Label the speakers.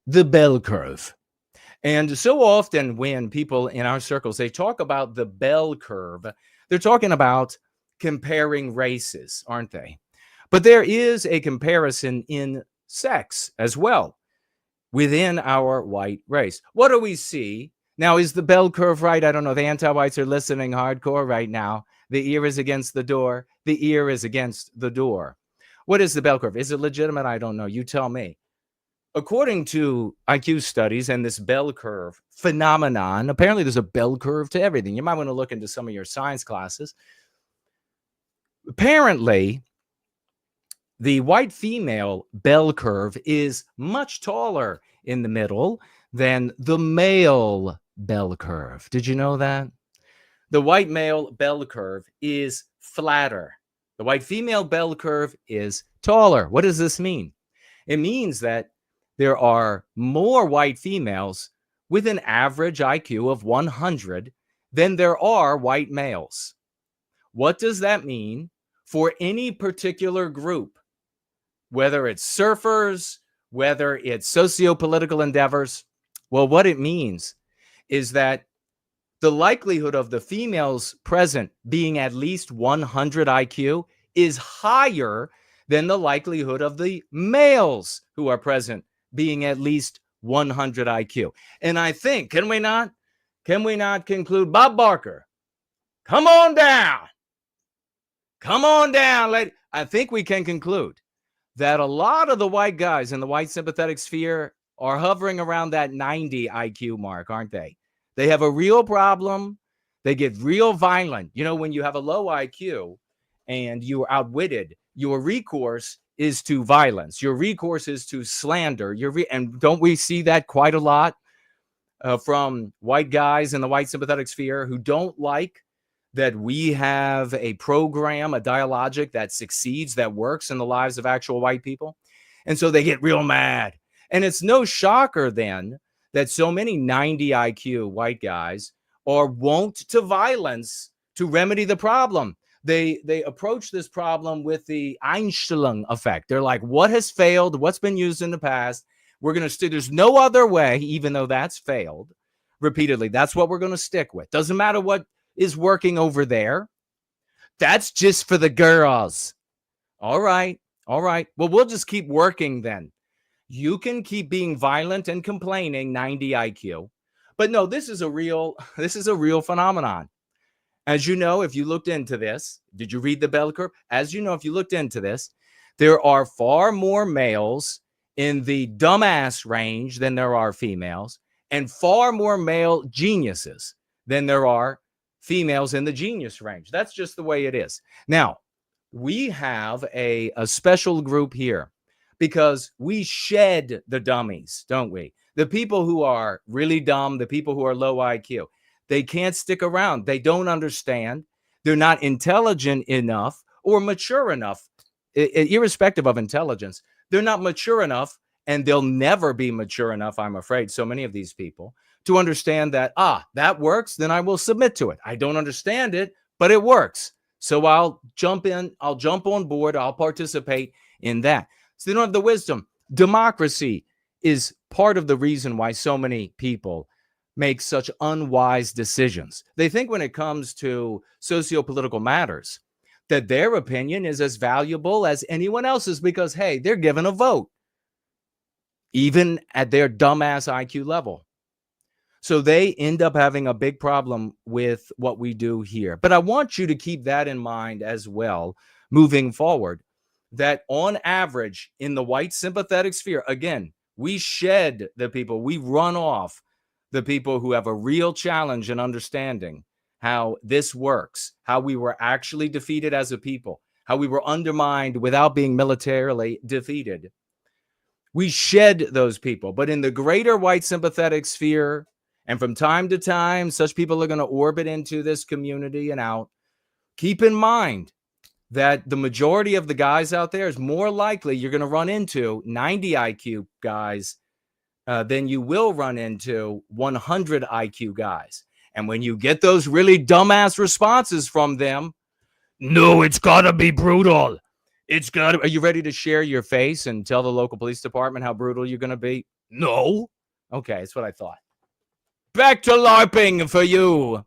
Speaker 1: the bell curve. And so often when people in our circles, they talk about the bell curve, they're talking about comparing races, aren't they? But there is a comparison in sex as well within our white race. What do we see? Now, is the bell curve right? I don't know. The anti-whites are listening hardcore right now. The ear is against the door. The ear is against the door. What is the bell curve? Is it legitimate? I don't know. You tell me. According to IQ studies and this bell curve phenomenon, apparently there's a bell curve to everything. You might want to look into some of your science classes. Apparently, the white female bell curve is much taller in the middle than the male bell curve. Did you know that? The white male bell curve is flatter. The white female bell curve is taller. What does this mean? It means that there are more white females with an average IQ of 100 than there are white males. What does that mean for any particular group? Whether it's surfers, whether it's socio-political endeavors, well, what it means is that the likelihood of the females present being at least 100 IQ is higher than the likelihood of the males who are present being at least 100 IQ. And I think, can we not conclude, Bob Barker, come on down. Come on down, lady. I think we can conclude that a lot of the white guys in the white sympathetic sphere are hovering around that 90 IQ mark, aren't they? They have a real problem. They get real violent. You know, when you have a low IQ and you're outwitted, your recourse is to violence. Your recourse is to slander. And don't we see that quite a lot from white guys in the white sympathetic sphere who don't like that we have a program, a dialogic that succeeds, that works in the lives of actual white people? And so they get real mad. And it's no shocker then that so many 90 IQ white guys are wont to violence to remedy the problem. They approach this problem with the Einstellung effect. They're like, what has failed? What's been used in the past? We're going to stick. There's no other way, even though that's failed repeatedly. That's what we're going to stick with. Doesn't matter what is working over there. That's just for the girls. All right. All right. Well, we'll just keep working then. You can keep being violent and complaining, 90 IQ. But no, this is a real phenomenon. As you know, if you looked into this, did you read the bell curve? As you know, if you looked into this, there are far more males in the dumbass range than there are females, and far more male geniuses than there are females in the genius range. That's just the way it is. Now, we have a special group here because we shed the dummies, don't we? The people who are really dumb, the people who are low IQ. They can't stick around. They don't understand. They're not intelligent enough or mature enough, irrespective of intelligence. They're not mature enough, and they'll never be mature enough, I'm afraid, so many of these people, to understand that, that works, then I will submit to it. I don't understand it, but it works. So I'll jump in, I'll jump on board, I'll participate in that. So they don't have the wisdom. Democracy is part of the reason why so many people make such unwise decisions. They think when it comes to socio-political matters that their opinion is as valuable as anyone else's because, hey, they're given a vote, even at their dumbass IQ level. So they end up having a big problem with what we do here. But I want you to keep that in mind as well, moving forward, that on average in the white sympathetic sphere, again, we shed the people, we run off the people who have a real challenge in understanding how this works, how we were actually defeated as a people, how we were undermined without being militarily defeated. We shed those people. But in the greater white sympathetic sphere, and from time to time, such people are going to orbit into this community and out. Keep in mind that the majority of the guys out there is more likely you're going to run into 90 IQ guys than you will run into 100 IQ guys. And when you get those really dumbass responses from them, no, it's got to be brutal. Are you ready to share your face and tell the local police department how brutal you're going to be? No. Okay, that's what I thought. Back to LARPing for you.